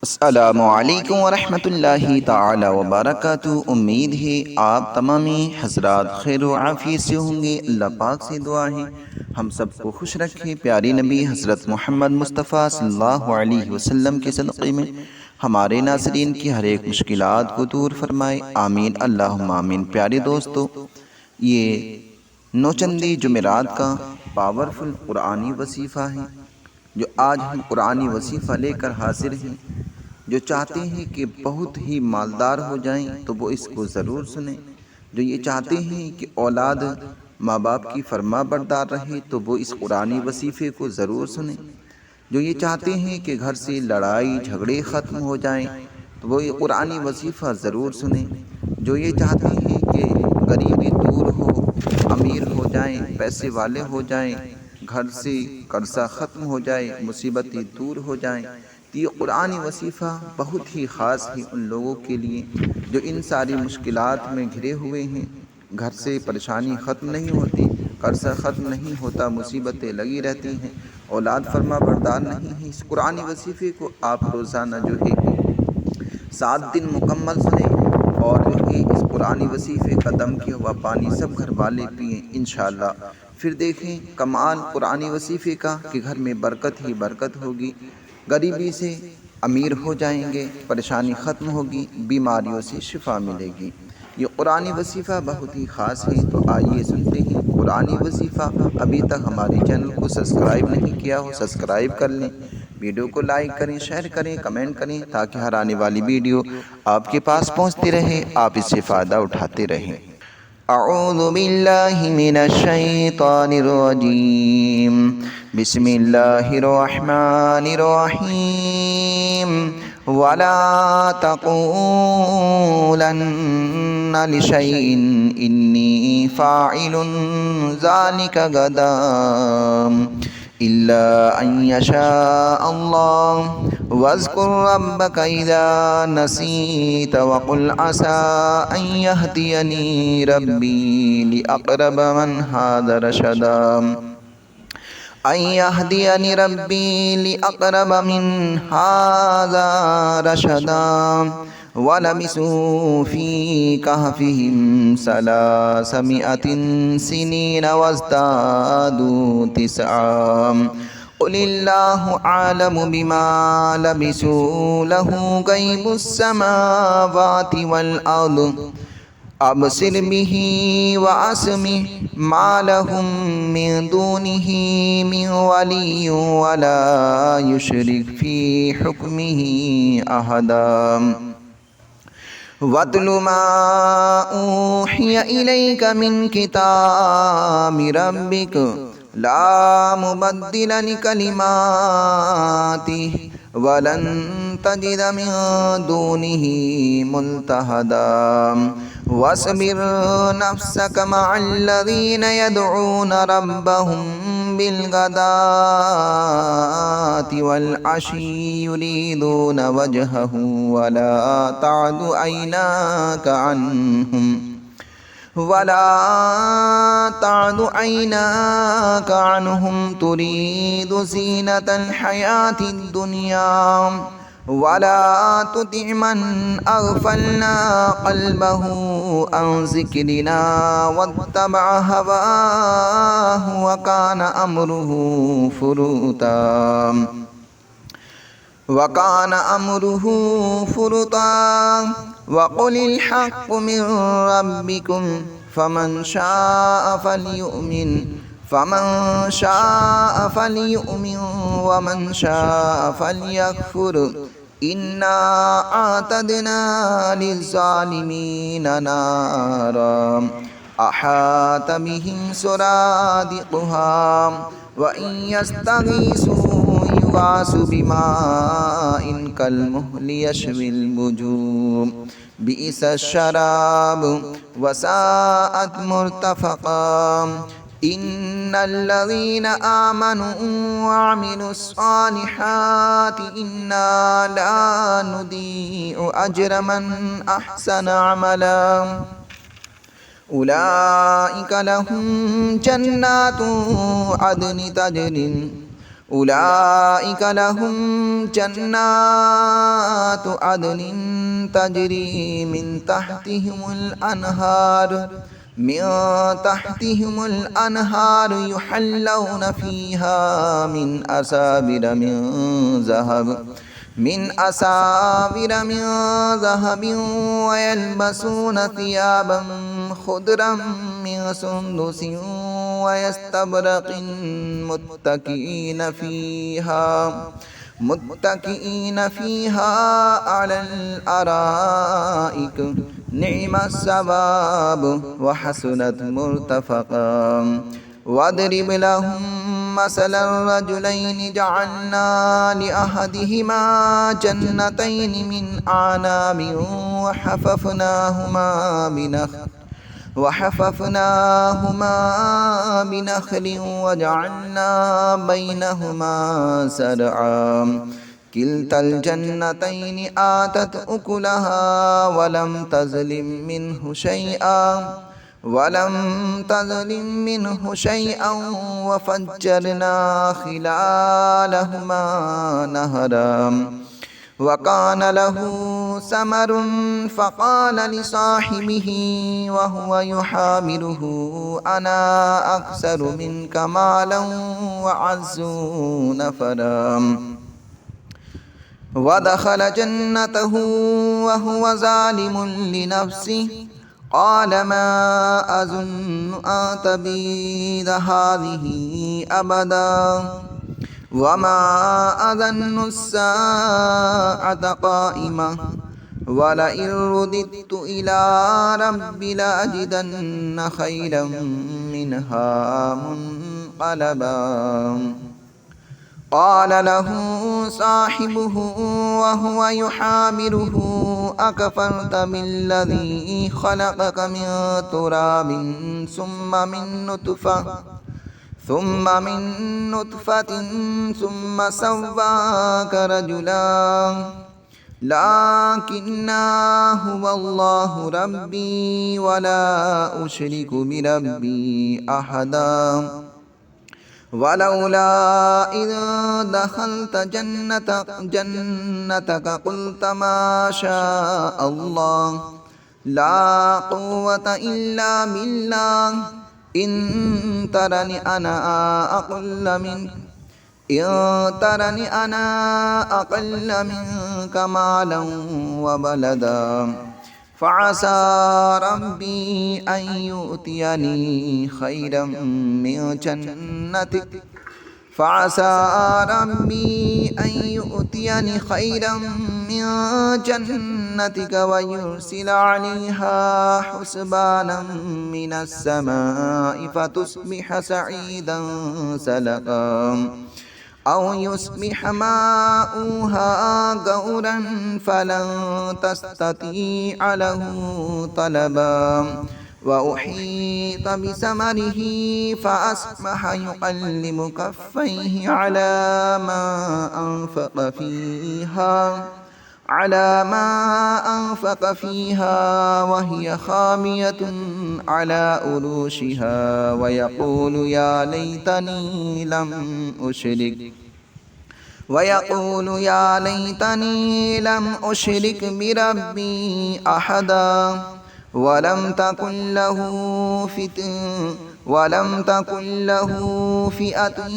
السلام علیکم ورحمۃ اللہ تعالی وبرکاتہ۔ امید ہے آپ تمامی حضرات خیر و عافیت سے ہوں گے۔ اللہ پاک سے دعا ہے ہم سب کو خوش رکھے۔ پیاری نبی حضرت محمد مصطفیٰ صلی اللہ علیہ وسلم کے صدقے میں ہمارے ناظرین کی ہر ایک مشکلات کو دور فرمائے، آمین اللہم آمین۔ پیارے دوستو، یہ نوچندی جمعرات کا پاورفل قرآنی وظیفہ ہے جو آج ہم قرآنی وظیفہ لے کر حاضر ہیں۔ جو چاہتے ہیں کہ بہت ہی مالدار ہو جائیں تو وہ اس کو ضرور سنیں۔ جو یہ چاہتے ہیں کہ اولاد ماں باپ کی فرما بردار رہے تو وہ اس قرآنی وظیفے کو ضرور سنیں۔ جو یہ چاہتے ہیں کہ گھر سے لڑائی جھگڑے ختم ہو جائیں تو وہ یہ قرآنی وظیفہ ضرور سنیں۔ جو یہ چاہتے ہیں کہ غریبی دور ہو، امیر ہو جائیں، پیسے والے ہو جائیں، گھر سے قرضہ ختم ہو جائے، مصیبتیں دور ہو جائیں، تو یہ قرآنی وظیفہ بہت ہی خاص ہے ان لوگوں کے لیے جو ان ساری مشکلات میں گھرے ہوئے ہیں۔ گھر سے پریشانی ختم نہیں ہوتی، قرضہ ختم نہیں ہوتا، مصیبتیں لگی رہتی ہیں، اولاد فرما بردار نہیں ہے۔ اس قرآنی وظیفے کو آپ روزانہ جو ہے 7 دن مکمل سنیں، اور جو ہے اس قرآنی وظیفے کا دم کیا ہوا پانی سب گھر والے پئیں انشاءاللہ۔ پھر دیکھیں کمال قرآنی وظیفے کا کہ گھر میں برکت ہی برکت ہوگی، غریبی سے امیر ہو جائیں گے، پریشانی ختم ہوگی، بیماریوں سے شفا ملے گی۔ یہ قرآنی وظیفہ بہت ہی خاص ہے، تو آئیے سنتے ہیں قرآنی وظیفہ۔ ابھی تک ہمارے چینل کو سبسکرائب نہیں کیا ہو سبسکرائب کر لیں، ویڈیو کو لائک کریں، شیئر کریں، کمنٹ کریں، تاکہ ہر آنے والی ویڈیو آپ کے پاس پہنچتی رہے، آپ اس سے فائدہ اٹھاتے رہیں۔ اعوذ باللہ من الشیطان الرجیم، بسم اللہ الرحمن الرحیم۔ وَلَا تَقُولَنَّ لِشَيْءٍ إِنِّي فَاعِلٌ ذَلِكَ غَدًا إِلَّا أَن يَشَاءَ اللَّهُ وَاذْكُر رَّبَّكَ إِذَا نَسِيتَ وَقُلْ عَسَىٰ أَن يَهْدِيَنِي رَبِّي لِأَقْرَبَ مِنْ هَٰذَا رَشَدًا أَن يَهْدِيَنِي رَبِّي لِأَقْرَبَ مِنْ هَٰذَا رَشَدًا وَلَبِثُوا فِي كَهْفِهِمْ 300 سِنِينَ وَازْدَادُوا تِسْعًا قُلِ اللَّهُ أَعْلَمُ بِمَا لَبِثُوا لَهُ غَيْبُ السَّمَاوَاتِ وَالْأَرْضِ أَبْصِرْ بِهِ وَأَسْمِعْ مَا لَهُم مِّن دُونِهِ مِن وَلِيٍّ وَلَا يُشْرِكْ فِي حُكْمِهِ أَحَدًا وَاتْلُ مَا أُوحِيَ إِلَيْكَ مِن كِتَابِ رَبِّكَ لَا مُبَدِّلَ لِكَلِمَاتِهِ وَلَن تَجِدَ مِن دُونِهِ مُلْتَحَدًا وَاصْبِرْ نَفْسَكَ مَعَ الَّذِينَ يَدْعُونَ رَبَّهُم بِالْغَدَاةِ وَالْعَشِيِّ يُرِيدُونَ وَجْهَهُ وَلَا تَعْدُ عَيْنَاكَ عَنْهُمْ تُرِيدُ زِينَةَ الْحَيَاةِ الدُّنْيَا وَلَا تُطِعْ مَنْ أَغْفَلْنَا قَلْبَهُ عَنْ ذِكْرِنَا وَاتَّبَعَ هَوَاهُ وَكَانَ أَمْرُهُ فُرُطًا وَقُلِ الْحَقُّ مِنْ رَبِّكُمْ فَمَنْ شَاءَ فَلْيُؤْمِنْ وَمَنْ شَاءَ فَلْيَكْفُرْ إِنَّا أَعْتَدْنَا لِلظَّالِمِينَ نَارًا أَحَاطَ بِهِمْ سُرَادِقُهَا وَإِنْ يَسْتَغِيثُوا يُغَاثُوا بِمَاءٍ كَالْمُهْلِ يَشْوِي الْوُجُوهَ بِئْسَ الشَّرَابُ وَسَاءَتْ مُرْتَفَقًا إِنَّ الَّذِينَ آمَنُوا وَعَمِلُوا الصَّالِحَاتِ إِنَّا لَا نُضِيعُ أَجْرَ مَنْ أَحْسَنَ عَمَلًا أُولَئِكَ لَهُمْ جَنَّاتُ عَدْنٍ تَجْرِي جنات عدن تجري من تحتهم الأنهار يحلون فيها من أساور من ذهب ويلبسون ثيابا خضرا من سندس ويستبرق متكئين فيها على الأرائك نعم الثواب وحسنت مرتفقا واضرب لهم مثل الرجلين جعلنا لأحدهما جنتين من أعناب وحففناهما بنخل وجعلنا بينهما زرعا كلتا الجنتين آتت أكلها ولم تظلم منه شيئا وفجرنا خلالهما نهرا وكان له ثمر فقال لصاحبه وهو يحاوره أنا أكثر منك مالا وأعز نفرا ودخل جنته وهو ظالم لنفسه قال ما أظن أن تبيد هذه أبدا وما أظن الساعة قائمة ولئن رددت إلى ربي لأجدن خيرا منها منقلبا قال له صاحبه وهو يحاوره أكفرت بالذي خلقك من تراب ثم من نطفة ثم سواك رجلا لكن هو الله ربي ولا أشرك بربي أحدا ولولا إذ دخلت جنتك قلت ما شاء الله لا قوة إلا بالله إن ترني أنا أقل منك مالا وبلدا فعسى ربي أن يؤتيني خيرا من جنتك ويرسل عليها حسبانا من السماء فتصبح سعيدا سلقا أو يصبح ماؤها غورا فلن تستطيع له طلبا وأحيط بثمره فأصبح يقلب كفيه على ما أنفق فيها وهي خامية على أروشها ويقول يا ليتني لم أشرك بربي أحدا ولم تكن له فئة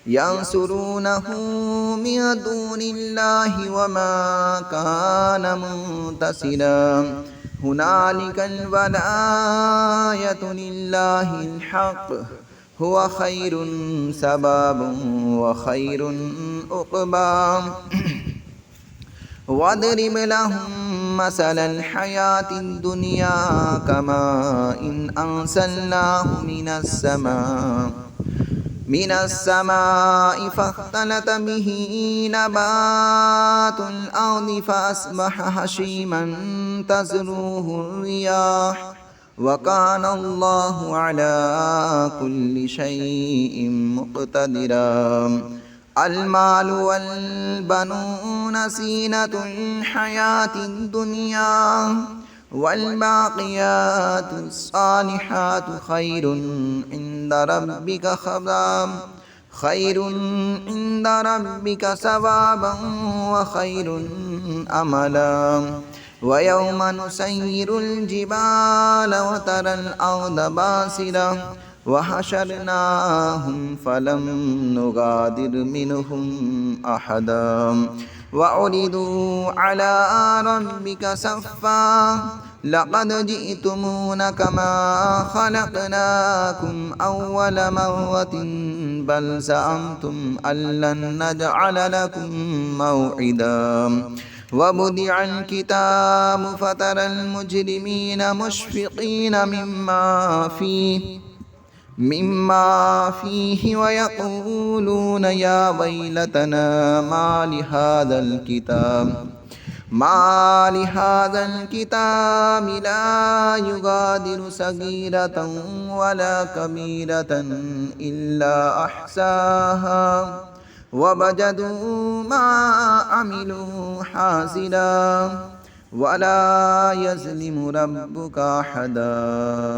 ينصرونه من دون الله وما كان منتصرا هنالك الولاية لله الحق هو خير ثوابا وخير عقبا واضرب لهم مثل الحياة الدنيا كماء إن أنزلناه من السماء فاختلط به نبات الأرض فأصبح هشيما تذروه الرياح وكان الله على كل شيء مقتدرا المال والبنون زينة الحياة الدنيا والباقيات الصالحات خير عند ربك خير عند ربك ثوابا وخير أملا ويوم نسير الجبال وترى الأرض باسلة وحشرناهم فلم نغادر منهم أحدا وعرضوا على ربك صفا لقد جئتمونا كما خلقناكم أول مرة بل زعمتم أن لن نجعل لكم موعدا ووضع الكتاب فترى المجرمين مشفقين مما فيه ويقولون يا ويلتنا ما لهذا الكتاب لا يغادر صغيرة ولا كبيرة إلا أحصاها ووجدوا ما عملوا حاضرا ولا يظلم ربك أحدا.